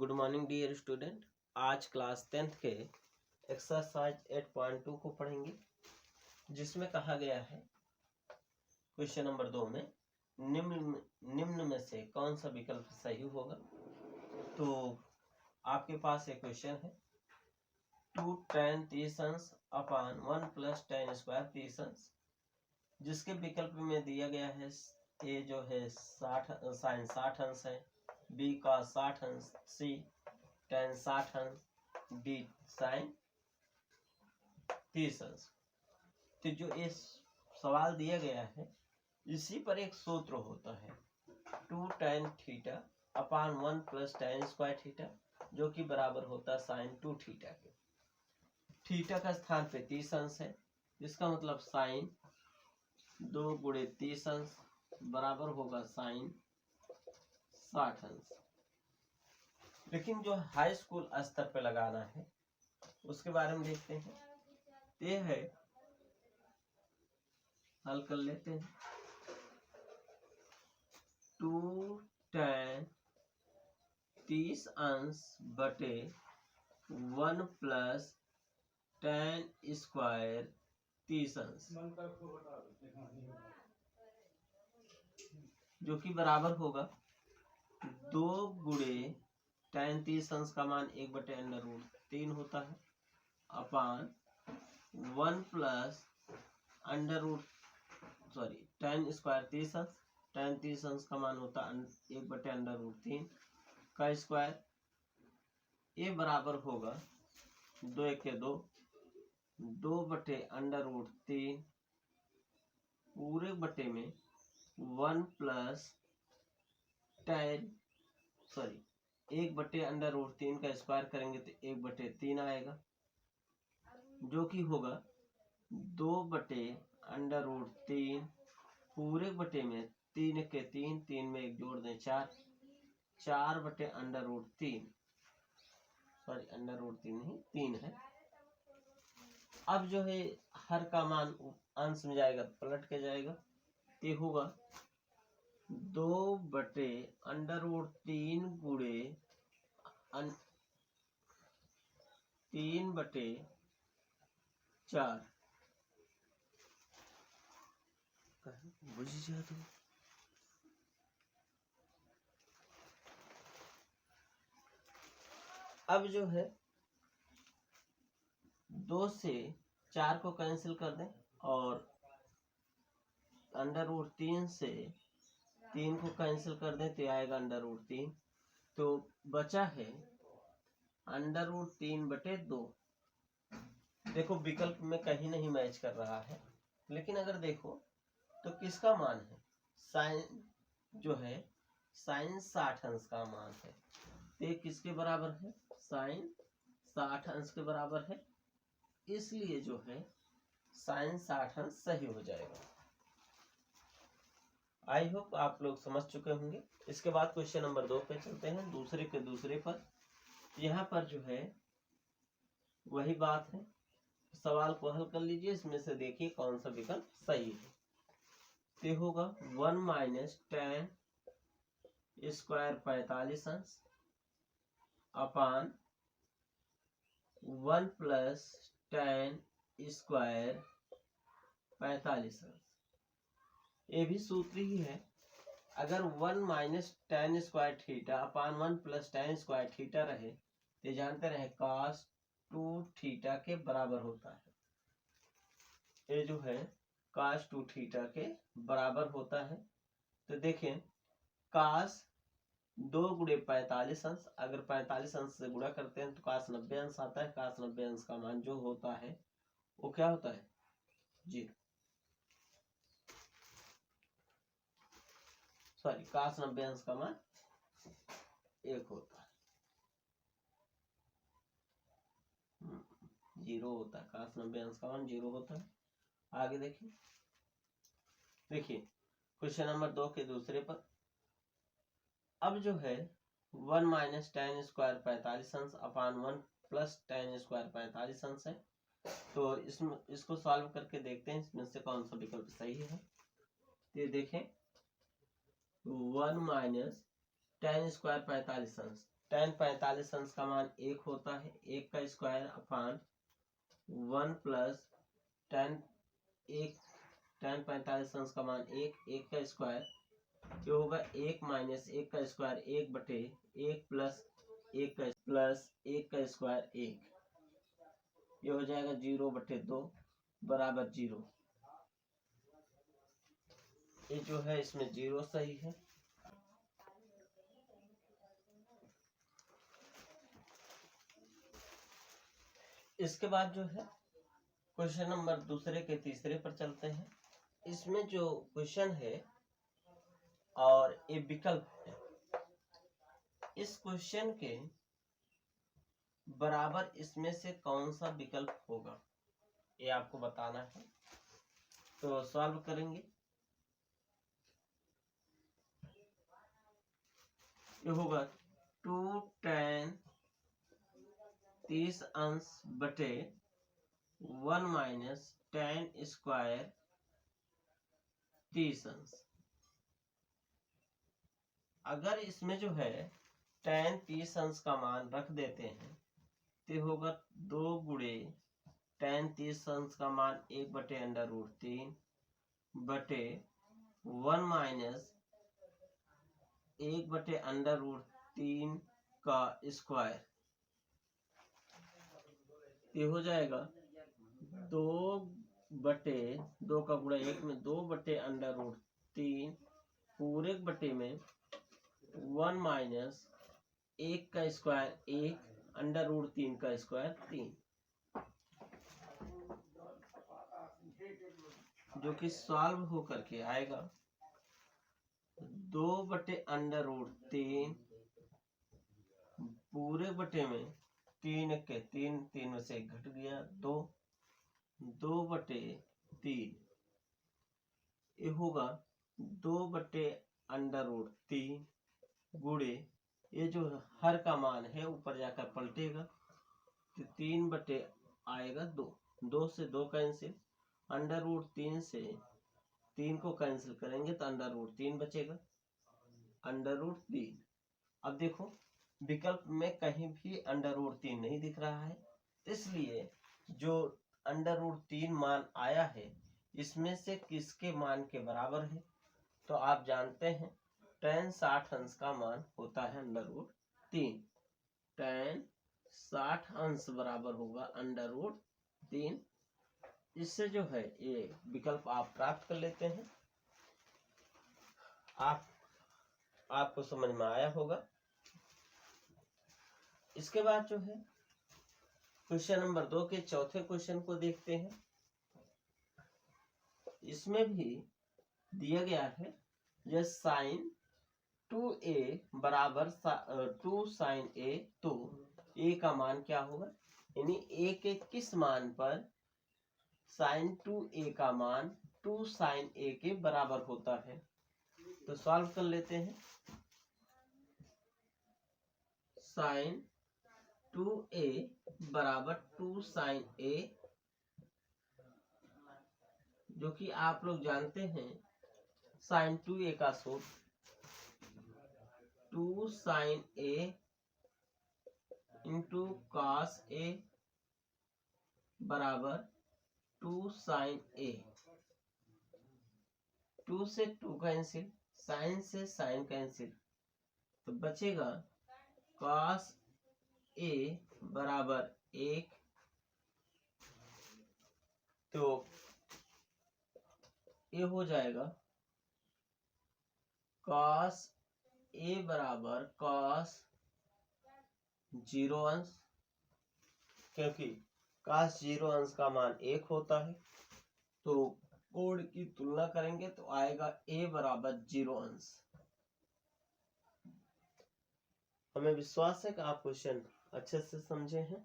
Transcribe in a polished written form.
Good morning dear student. आज class 10th के exercise 8.2 को पढ़ेंगे, जिसमें कहा गया है क्वेश्चन नंबर 2 में निम्न में से कौन सा विकल्प सही होगा। तो आपके पास एक क्वेश्चन है 2 tan 30 अपॉन 1 + tan स्क्वायर 30, जिसके विकल्प में दिया गया है ए जो है 60 sin 60 अंश है, बी का 60 अंश, सी tan 60 अंश, डी sin 30 अंश। तो जो इस सवाल दिया गया है इसी पर एक सूत्र होता है 2 tan theta upon 1 + tan square theta, जो कि बराबर होता है sin 2 थीटा के। थीटा का स्थान पे 30 अंश है, इसका मतलब sin 2 × 30 अंश बराबर होगा sin 60 अंश। लेकिन जो हाई स्कूल स्तर पे लगाना है उसके बारे में देखते हैं। ये है, हल कर लेते हैं। 2 tan 30 अंश बटे 1 + tan स्क्वायर 30 अंश, जो कि बराबर होगा 2 × tan 30 अंश का मान 1/√3 होता है अपान 1 + tan स्क्वायर 30 अंश, tan 30 अंश का मान होता है 1/√3 का स्क्वायर। ये बराबर होगा 2 × 1 = 2, 2/√3 पूरे बटे में 1 + 1/√3 का स्क्वायर करेंगे तो 1/3 आएगा, जो कि होगा 2/√3 पूरे बटे में 3 × 1 = 3, 3 में 1 जोड़ दें 4, 4/√3 3 है। अब जो है हर का मान अंश में जाएगा तो पलट के जाएगा, ये होगा 2/√3 × 3/4 बुझ जा तो। अब जो है 2 से 4 को कैंसिल कर दें और √3 से 3 को कैंसिल कर दें तो आएगा √3, तो बचा है √3/2। देखो विकल्प में कहीं नहीं मैच कर रहा है, लेकिन अगर देखो तो किसका मान है, साइन जो है sin 60 अंश का मान है, तो ये किसके बराबर है, sin 60 अंश के बराबर है, इसलिए जो है sin 60 अंश सही हो जाएगा। आई होप आप लोग समझ चुके होंगे। इसके बाद क्वेश्चन नंबर 2 पे चलते हैं, दूसरे के दूसरे पर। यहाँ पर जो है वही बात है, सवाल को हल कर लीजिए, इसमें से देखिए कौन सा विकल्प सही है। तो होगा 1 - tan स्क्वायर 45 अंश अपान 1 + tan स्क्वायर 45 अंश। ये भी सूत्र ही है। अगर 1 - tan square theta upon 1 + tan square theta रहे तो जानते रहे cos 2 थीटा के बराबर होता है। ये जो है cos 2 थीटा के बराबर होता है। तो देखें cos 2 × 45 अंश, अगर 45 अंश से गुणा करते हैं तो cos 90 अंश आता है। cos 90 अंश का मान जो होता है वो क्या होता है, 0। cos 90 अंश का मान 1 होता है, 0 होता है। cos 90 अंश का मान 0 होता है। आगे देखिए क्वेश्चन नंबर 2 के दूसरे पर। अब जो है 1 - tan स्क्वायर 45 अंश अपान 1 + tan स्क्वायर 45 अंश है। तो इसको सॉल्व करके देखते हैं इसमें से कौन सा विकल्प सही है। ये देखें 1 - tan स्क्वायर 45 अंश, tan 45 अंश का मान 1 होता है, 1 का स्क्वायर अपान 1 प्लस tan 45 अंश का मान 1, 1 का स्क्वायर जो होगा 1 माइनस 1 का स्क्वायर 1 बटे 1 प्लस 1 का स्क्वायर 1, ये हो जाएगा 0/2 बराबर 0। ये जो है इसमें 0 सही है। इसके बाद जो है क्वेश्चन नंबर दूसरे के तीसरे पर चलते हैं। इसमें जो क्वेश्चन है और ये विकल्प है, इस क्वेश्चन के बराबर इसमें से कौन सा विकल्प होगा ये आपको बताना है। तो सॉल्व करेंगे। ये होगा 2 tan 30 अंश बटे 1 माइनस tan स्क्वायर 30 अंश। अगर इसमें जो है tan 30 अंश का मान रख देते हैं तो होगा 2 गुणे tan 30 अंश का मान 1/√3 बटे 1 माइनस 1/√3 का स्क्वायर। ये हो जाएगा 2 का गुणा 1 में 2/√3 पूरे बटे में 1 माइनस 1 का स्क्वायर 1/√3 का स्क्वायर 3, जो कि सॉल्व होकर के आएगा 2/√3 पूरे बटे में 3 के 3 में से घट गया 2/3, ये होगा 2/√3 गुणे ये जो हर का मान है ऊपर जाकर पलटेगा तो 3 बटे आएगा 2 से 2 कैंसिल, √3 से 3 को कैंसिल करेंगे तो √3 बचेगा, √3। अब देखो विकल्प में कहीं भी √3 नहीं दिख रहा है, इसलिए जो √3 मान आया है इसमें से किसके मान के बराबर है। तो आप जानते हैं tan 60 अंश का मान होता है √3, tan 60 अंश बराबर होगा √3। इससे जो है ये विकल्प आप प्राप्त कर लेते हैं। आपको समझ में आया होगा। इसके बाद जो है क्वेश्चन नंबर 2 के चौथे क्वेश्चन को देखते हैं। इसमें भी दिया गया है यह sin 2a बराबर 2 sin a, तो a का मान क्या होगा, यानी a के किस मान पर sin 2a का मान 2 sin a के बराबर होता है। तो सॉल्व कर लेते हैं। sin 2a बराबर 2 sin a, जो कि आप लोग जानते हैं sin 2a का सूत्र 2 sin a into cos a बराबर 2 sin a। 2 से 2 कैंसिल, sin से sin कैंसिल, तो बचेगा cos a बराबर 1। तो ये हो जाएगा cos a बराबर cos 0 अंश, क्योंकि cos 0 अंश का मान 1 होता है। तो कोण की तुलना करेंगे तो आएगा a बराबर 0 अंश। हमें विश्वास है कि आप क्वेश्चन अच्छे से समझे हैं।